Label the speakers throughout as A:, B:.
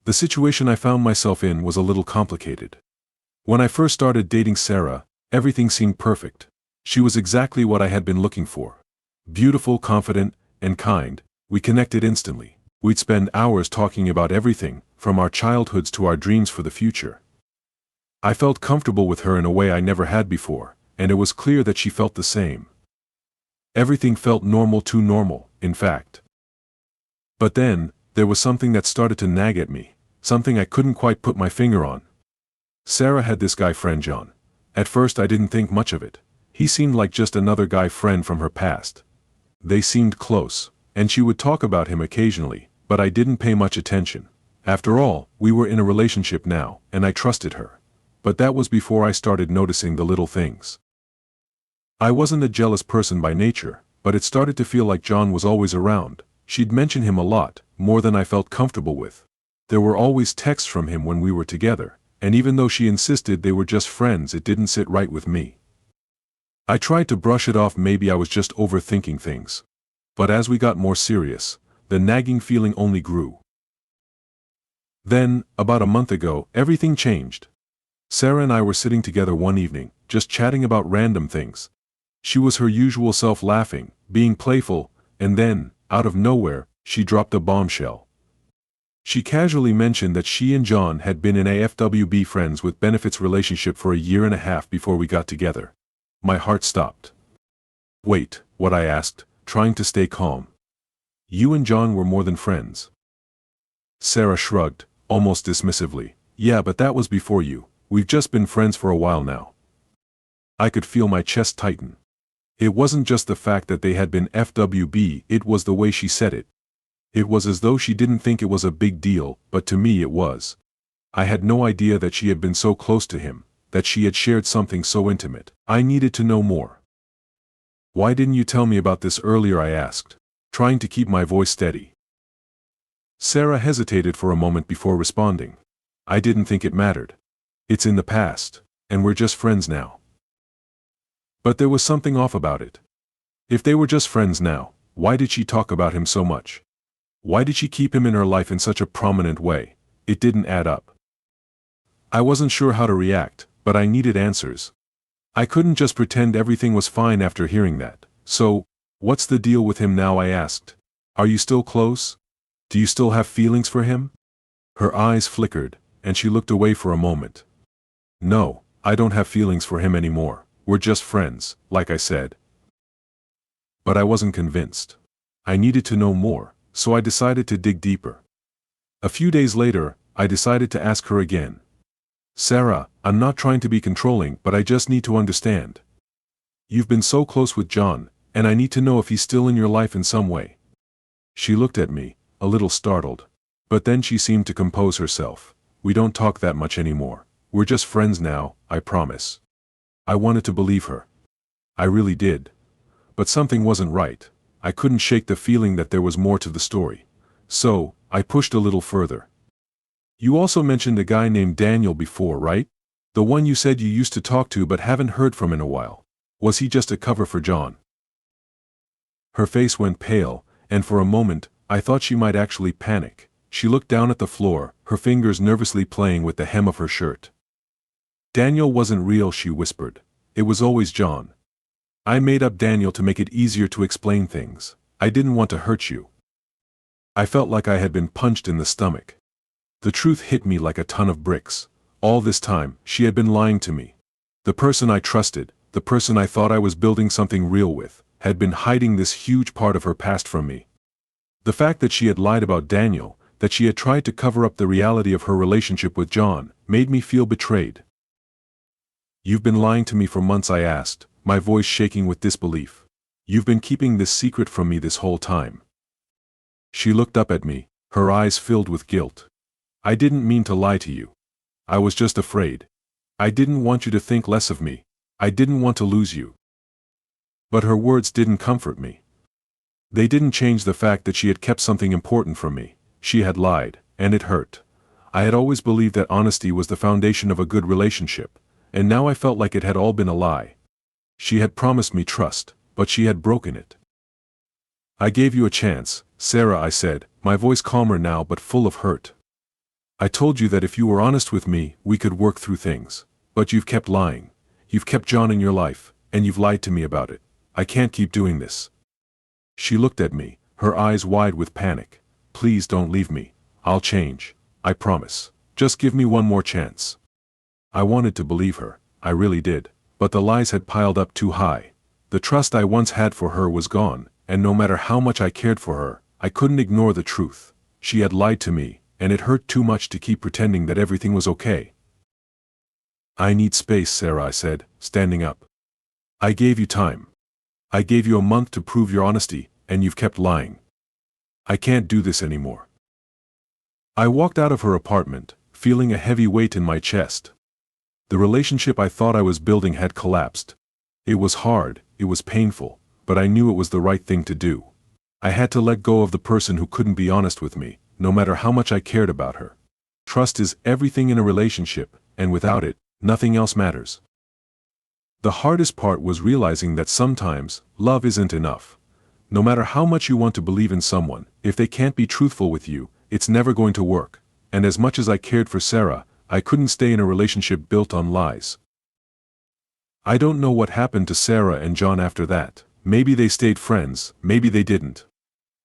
A: The situation I found myself in was a little complicated. When I first started dating Sarah, everything seemed perfect. She was exactly what I had been looking for. Beautiful, confident, and kind. We connected instantly. We'd spend hours talking about everything, from our childhoods to our dreams for the future. I felt comfortable with her in a way I never had before, and it was clear that she felt the same. Everything felt normal, too normal, in fact. But then, there was something that started to nag at me, something I couldn't quite put my finger on. Sarah had this guy friend John. At first I didn't think much of it. He seemed like just another guy friend from her past. They seemed close, and she would talk about him occasionally, but I didn't pay much attention. After all, we were in a relationship now, and I trusted her. But that was before I started noticing the little things. I wasn't a jealous person by nature, but it started to feel like John was always around. She'd mention him a lot, more than I felt comfortable with. There were always texts from him when we were together, and even though she insisted they were just friends, it didn't sit right with me. I tried to brush it off, maybe I was just overthinking things. But as we got more serious, the nagging feeling only grew. Then, about a month ago, everything changed. Sarah and I were sitting together one evening, just chatting about random things. She was her usual self, laughing, being playful, and then, out of nowhere, she dropped a bombshell. She casually mentioned that she and John had been in a FWB friends with benefits relationship for a year and a half before we got together. My heart stopped. Wait, what? I asked, trying to stay calm. You and John were more than friends. Sarah shrugged, almost dismissively. Yeah, but that was before you. We've just been friends for a while now. I could feel my chest tighten. It wasn't just the fact that they had been FWB, it was the way she said it. It was as though she didn't think it was a big deal, but to me it was. I had no idea that she had been so close to him, that she had shared something so intimate. I needed to know more. Why didn't you tell me about this earlier? I asked, trying to keep my voice steady. Sarah hesitated for a moment before responding. I didn't think it mattered. It's in the past, and we're just friends now. But there was something off about it. If they were just friends now, why did she talk about him so much? Why did she keep him in her life in such a prominent way? It didn't add up. I wasn't sure how to react, but I needed answers. I couldn't just pretend everything was fine after hearing that. So, what's the deal with him now? I asked. Are you still close? Do you still have feelings for him? Her eyes flickered, and she looked away for a moment. No, I don't have feelings for him anymore. We're just friends, like I said. But I wasn't convinced. I needed to know more, so I decided to dig deeper. A few days later, I decided to ask her again. Sarah, I'm not trying to be controlling, but I just need to understand. You've been so close with John, and I need to know if he's still in your life in some way. She looked at me, a little startled. But then she seemed to compose herself. We don't talk that much anymore. We're just friends now, I promise. I wanted to believe her. I really did. But something wasn't right. I couldn't shake the feeling that there was more to the story. So, I pushed a little further. You also mentioned a guy named Daniel before, right? The one you said you used to talk to but haven't heard from in a while. Was he just a cover for John? Her face went pale, and for a moment, I thought she might actually panic. She looked down at the floor, her fingers nervously playing with the hem of her shirt. Daniel wasn't real, she whispered. It was always John. I made up Daniel to make it easier to explain things. I didn't want to hurt you. I felt like I had been punched in the stomach. The truth hit me like a ton of bricks. All this time, she had been lying to me. The person I trusted, the person I thought I was building something real with, had been hiding this huge part of her past from me. The fact that she had lied about Daniel, that she had tried to cover up the reality of her relationship with John, made me feel betrayed. You've been lying to me for months, I asked, my voice shaking with disbelief. You've been keeping this secret from me this whole time. She looked up at me, her eyes filled with guilt. I didn't mean to lie to you. I was just afraid. I didn't want you to think less of me. I didn't want to lose you. But her words didn't comfort me. They didn't change the fact that she had kept something important from me. She had lied, and it hurt. I had always believed that honesty was the foundation of a good relationship, and now I felt like it had all been a lie. She had promised me trust, but she had broken it. I gave you a chance, Sarah, I said, my voice calmer now but full of hurt. I told you that if you were honest with me, we could work through things. But you've kept lying. You've kept John in your life, and you've lied to me about it. I can't keep doing this." She looked at me, her eyes wide with panic. "Please don't leave me. I'll change. I promise. Just give me one more chance." I wanted to believe her. I really did. But the lies had piled up too high. The trust I once had for her was gone, and no matter how much I cared for her, I couldn't ignore the truth. She had lied to me, and it hurt too much to keep pretending that everything was okay. "I need space, Sarah," I said, standing up. "I gave you time. I gave you a month to prove your honesty, and you've kept lying. I can't do this anymore." I walked out of her apartment, feeling a heavy weight in my chest. The relationship I thought I was building had collapsed. It was hard, it was painful, but I knew it was the right thing to do. I had to let go of the person who couldn't be honest with me, no matter how much I cared about her. Trust is everything in a relationship, and without it, nothing else matters. The hardest part was realizing that sometimes, love isn't enough. No matter how much you want to believe in someone, if they can't be truthful with you, it's never going to work. And as much as I cared for Sarah, I couldn't stay in a relationship built on lies. I don't know what happened to Sarah and John after that. Maybe they stayed friends, maybe they didn't.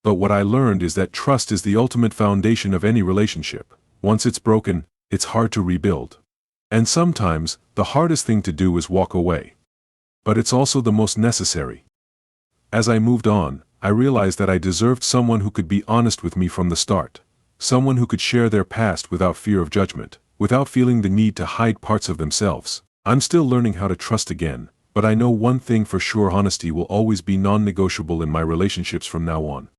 A: But what I learned is that trust is the ultimate foundation of any relationship. Once it's broken, it's hard to rebuild. And sometimes, the hardest thing to do is walk away. But it's also the most necessary. As I moved on, I realized that I deserved someone who could be honest with me from the start. Someone who could share their past without fear of judgment, without feeling the need to hide parts of themselves. I'm still learning how to trust again, but I know one thing for sure: honesty will always be non-negotiable in my relationships from now on.